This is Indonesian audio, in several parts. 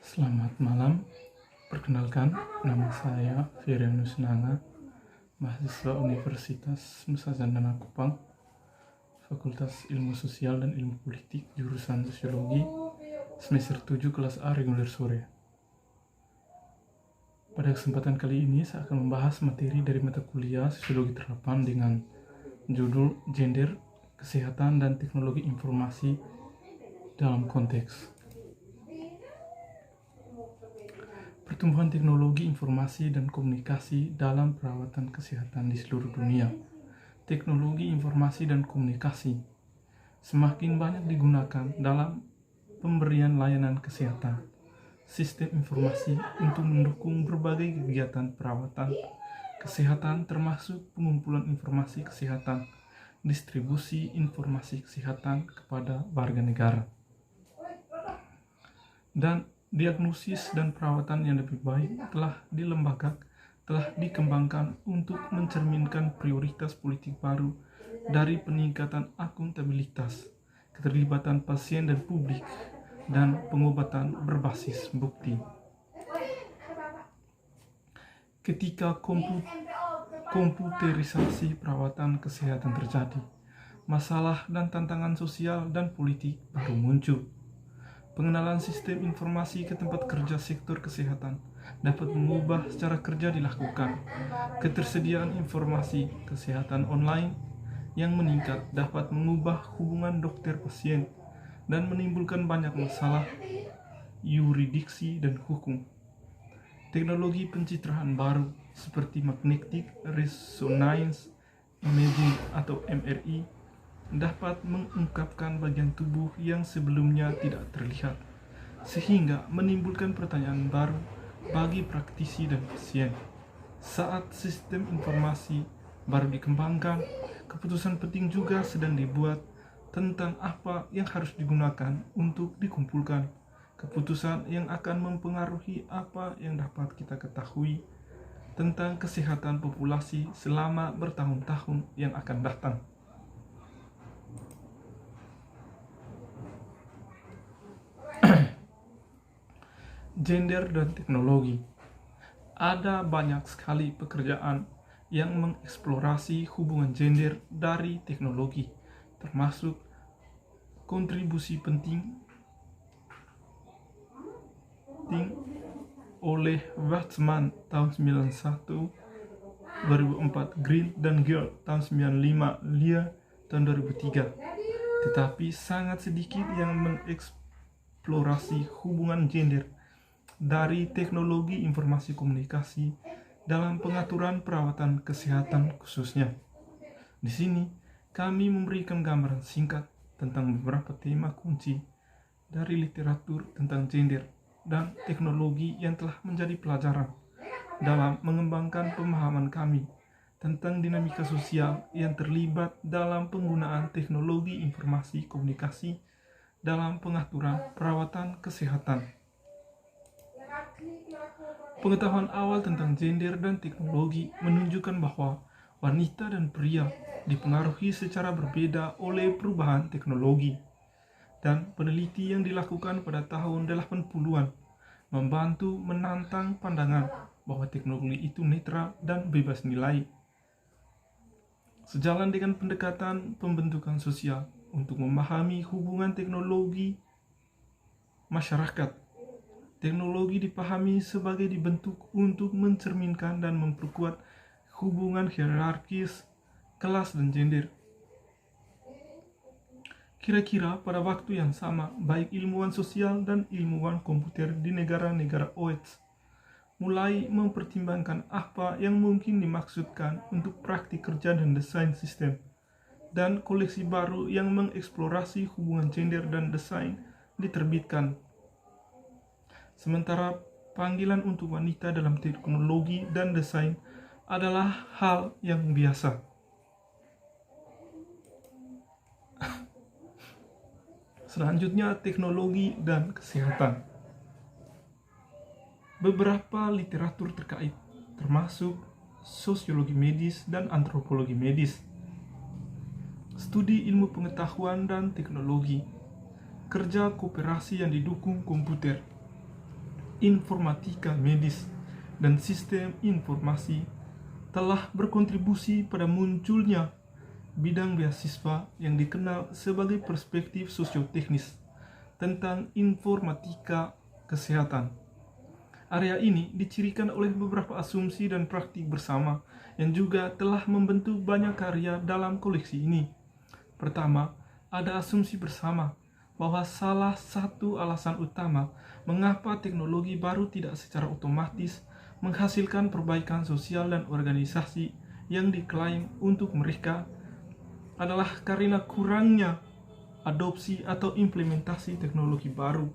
Selamat malam, perkenalkan nama saya Firianus Nanga, mahasiswa Universitas Nusa Cendana Kupang, Fakultas Ilmu Sosial dan Ilmu Politik, jurusan Sosiologi, semester 7 kelas A reguler sore. Pada kesempatan kali ini saya akan membahas materi dari mata kuliah Sosiologi Terapan dengan judul Gender, Kesehatan, dan Teknologi Informasi dalam konteks pertumbuhan teknologi informasi dan komunikasi dalam perawatan kesehatan di seluruh dunia. Teknologi informasi dan komunikasi semakin banyak digunakan dalam pemberian layanan kesehatan. Sistem informasi untuk mendukung berbagai kegiatan perawatan kesehatan termasuk pengumpulan informasi kesehatan, distribusi informasi kesehatan kepada warga negara, dan diagnosis dan perawatan yang lebih baik telah dikembangkan untuk mencerminkan prioritas politik baru dari peningkatan akuntabilitas, keterlibatan pasien dan publik, dan pengobatan berbasis bukti. Ketika komputerisasi perawatan kesehatan terjadi, masalah dan tantangan sosial dan politik baru muncul. Pengenalan sistem informasi ke tempat kerja sektor kesehatan dapat mengubah cara kerja dilakukan. Ketersediaan informasi kesehatan online yang meningkat dapat mengubah hubungan dokter-pasien dan menimbulkan banyak masalah yuridiksi dan hukum. Teknologi pencitraan baru seperti magnetic resonance imaging atau MRI dapat mengungkapkan bagian tubuh yang sebelumnya tidak terlihat, sehingga menimbulkan pertanyaan baru bagi praktisi dan pasien. Saat sistem informasi baru dikembangkan, keputusan penting juga sedang dibuat tentang apa yang harus digunakan untuk dikumpulkan. Keputusan yang akan mempengaruhi apa yang dapat kita ketahui tentang kesehatan populasi selama bertahun-tahun yang akan datang. Gender dan teknologi. Ada banyak sekali pekerjaan yang mengeksplorasi hubungan gender dari teknologi, termasuk kontribusi penting oleh Weizmann tahun 91, 2004, Green dan Girl tahun 95, Lia tahun 2003. Tetapi sangat sedikit yang mengeksplorasi hubungan gender dari teknologi informasi komunikasi dalam pengaturan perawatan kesehatan khususnya. Di sini, kami memberikan gambaran singkat tentang beberapa tema kunci dari literatur tentang gender dan teknologi yang telah menjadi pelajaran dalam mengembangkan pemahaman kami tentang dinamika sosial yang terlibat dalam penggunaan teknologi informasi komunikasi dalam pengaturan perawatan kesehatan. Pengetahuan awal tentang gender dan teknologi menunjukkan bahwa wanita dan pria dipengaruhi secara berbeda oleh perubahan teknologi, dan peneliti yang dilakukan pada tahun 80-an membantu menantang pandangan bahwa teknologi itu netral dan bebas nilai. Sejalan dengan pendekatan pembentukan sosial untuk memahami hubungan teknologi masyarakat, teknologi dipahami sebagai dibentuk untuk mencerminkan dan memperkuat hubungan hierarkis, kelas, dan gender. Kira-kira pada waktu yang sama, baik ilmuwan sosial dan ilmuwan komputer di negara-negara OECD mulai mempertimbangkan apa yang mungkin dimaksudkan untuk praktik kerja dan desain sistem, dan koleksi baru yang mengeksplorasi hubungan gender dan desain diterbitkan. Sementara panggilan untuk wanita dalam teknologi dan desain adalah hal yang biasa. Selanjutnya, teknologi dan kesehatan. Beberapa literatur terkait, termasuk sosiologi medis dan antropologi medis, studi ilmu pengetahuan dan teknologi, kerja koperasi yang didukung komputer, informatika medis, dan sistem informasi telah berkontribusi pada munculnya bidang beasiswa yang dikenal sebagai perspektif sosioteknis tentang informatika kesehatan. Area ini dicirikan oleh beberapa asumsi dan praktik bersama yang juga telah membentuk banyak karya dalam koleksi ini. Pertama, ada asumsi bersama bahwa salah satu alasan utama mengapa teknologi baru tidak secara otomatis menghasilkan perbaikan sosial dan organisasi yang diklaim untuk mereka adalah karena kurangnya adopsi atau implementasi teknologi baru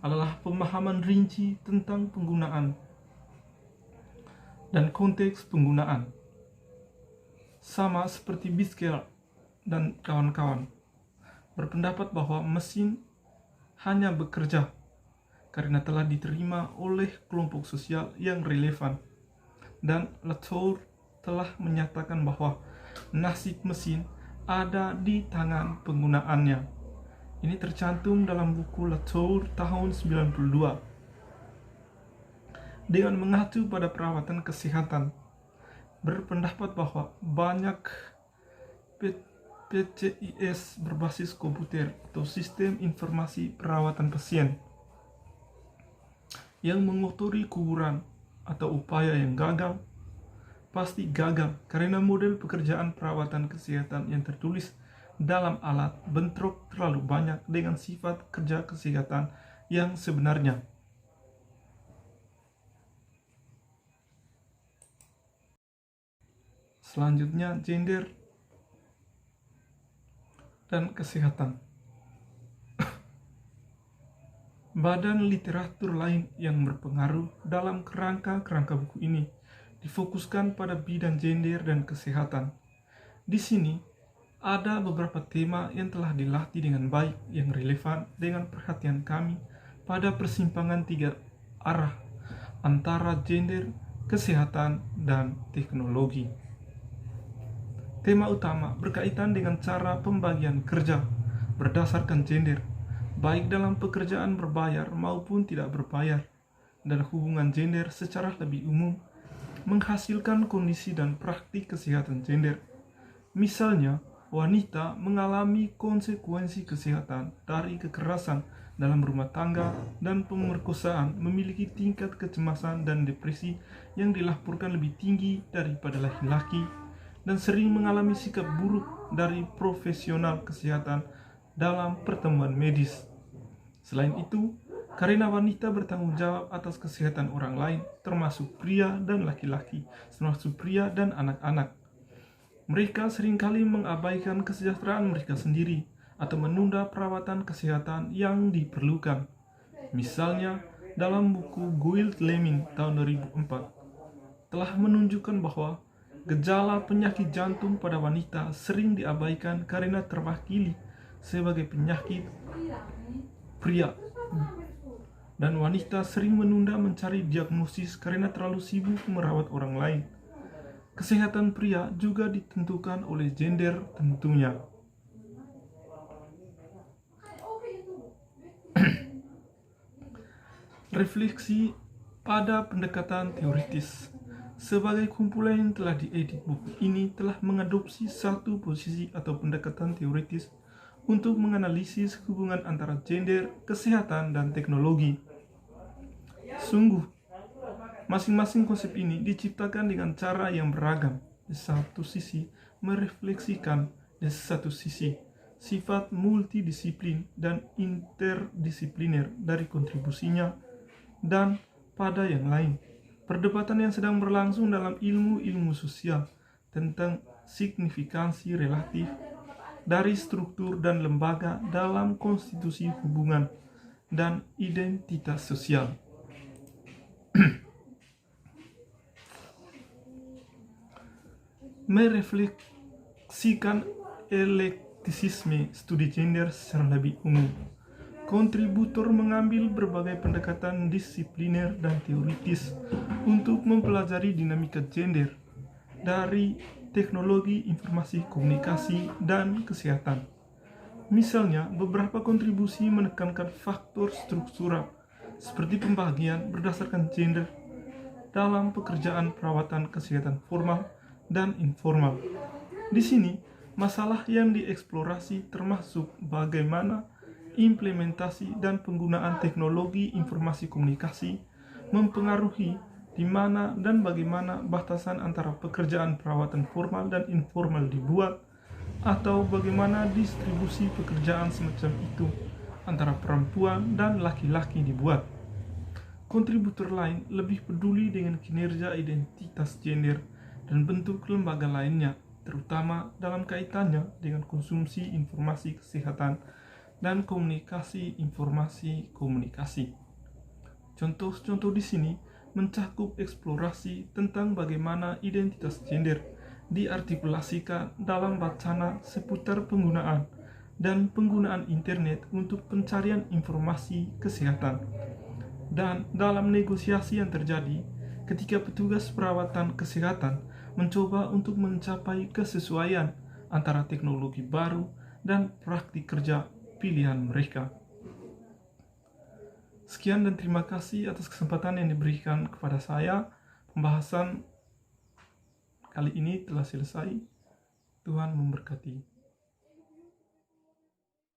adalah pemahaman rinci tentang penggunaan dan konteks penggunaan. Sama seperti Biskel dan kawan-kawan berpendapat bahwa mesin hanya bekerja karena telah diterima oleh kelompok sosial yang relevan, dan Latour telah menyatakan bahwa nasib mesin ada di tangan penggunaannya. Ini tercantum dalam buku Latour tahun 92. Dengan mengacu pada perawatan kesehatan, berpendapat bahwa banyak PCIS berbasis komputer atau sistem informasi perawatan pasien yang mengotori kuburan atau upaya yang gagal pasti gagal karena model pekerjaan perawatan kesehatan yang tertulis dalam alat bentrok terlalu banyak dengan sifat kerja kesehatan yang sebenarnya. Selanjutnya, gender dan kesehatan. Badan literatur lain yang berpengaruh dalam kerangka buku ini difokuskan pada bidang gender dan kesehatan. Di sini ada beberapa tema yang telah dilatih dengan baik yang relevan dengan perhatian kami pada persimpangan 3 arah antara gender, kesehatan, dan teknologi. Tema utama berkaitan dengan cara pembagian kerja berdasarkan gender, baik dalam pekerjaan berbayar maupun tidak berbayar, dan hubungan gender secara lebih umum menghasilkan kondisi dan praktik kesehatan gender. Misalnya, wanita mengalami konsekuensi kesehatan dari kekerasan dalam rumah tangga dan pemerkosaan, memiliki tingkat kecemasan dan depresi yang dilaporkan lebih tinggi daripada laki-laki, dan sering mengalami sikap buruk dari profesional kesehatan dalam pertemuan medis. Selain itu, karena wanita bertanggung jawab atas kesehatan orang lain, termasuk pria dan laki-laki, termasuk pria dan anak-anak, mereka seringkali mengabaikan kesejahteraan mereka sendiri atau menunda perawatan kesehatan yang diperlukan. Misalnya, dalam buku Guild-Lemming tahun 2004 telah menunjukkan bahwa gejala penyakit jantung pada wanita sering diabaikan karena terwakili sebagai penyakit pria, dan wanita sering menunda mencari diagnosis karena terlalu sibuk merawat orang lain. Kesehatan pria juga ditentukan oleh gender tentunya. Refleksi pada pendekatan teoritis. Sebagai kumpulan yang telah diedit, buku ini telah mengadopsi satu posisi atau pendekatan teoritis untuk menganalisis hubungan antara gender, kesehatan, dan teknologi. Sungguh, masing-masing konsep ini diciptakan dengan cara yang beragam. Di satu sisi, merefleksikan di satu sisi sifat multidisiplin dan interdisipliner dari kontribusinya, dan pada yang lain, perdebatan yang sedang berlangsung dalam ilmu-ilmu sosial tentang signifikansi relatif dari struktur dan lembaga dalam konstitusi hubungan dan identitas sosial. Merefleksikan elektisisme studi gender secara lebih umum. Kontributor mengambil berbagai pendekatan disipliner dan teoritis untuk mempelajari dinamika gender dari teknologi informasi komunikasi dan kesehatan. Misalnya, beberapa kontribusi menekankan faktor struktural seperti pembagian berdasarkan gender dalam pekerjaan perawatan kesehatan formal dan informal. Di sini, masalah yang dieksplorasi termasuk bagaimana implementasi dan penggunaan teknologi informasi komunikasi mempengaruhi di mana dan bagaimana batasan antara pekerjaan perawatan formal dan informal dibuat, atau bagaimana distribusi pekerjaan semacam itu antara perempuan dan laki-laki dibuat. Kontributor lain lebih peduli dengan kinerja identitas gender dan bentuk lembaga lainnya, terutama dalam kaitannya dengan konsumsi informasi kesehatan dan komunikasi informasi komunikasi. Contoh-contoh di sini mencakup eksplorasi tentang bagaimana identitas gender diartikulasikan dalam wacana seputar penggunaan dan penggunaan internet untuk pencarian informasi kesehatan, dan dalam negosiasi yang terjadi ketika petugas perawatan kesehatan mencoba untuk mencapai kesesuaian antara teknologi baru dan praktik kerja pilihan mereka. Sekian dan terima kasih atas kesempatan yang diberikan kepada saya. Pembahasan kali ini telah selesai. Tuhan memberkati.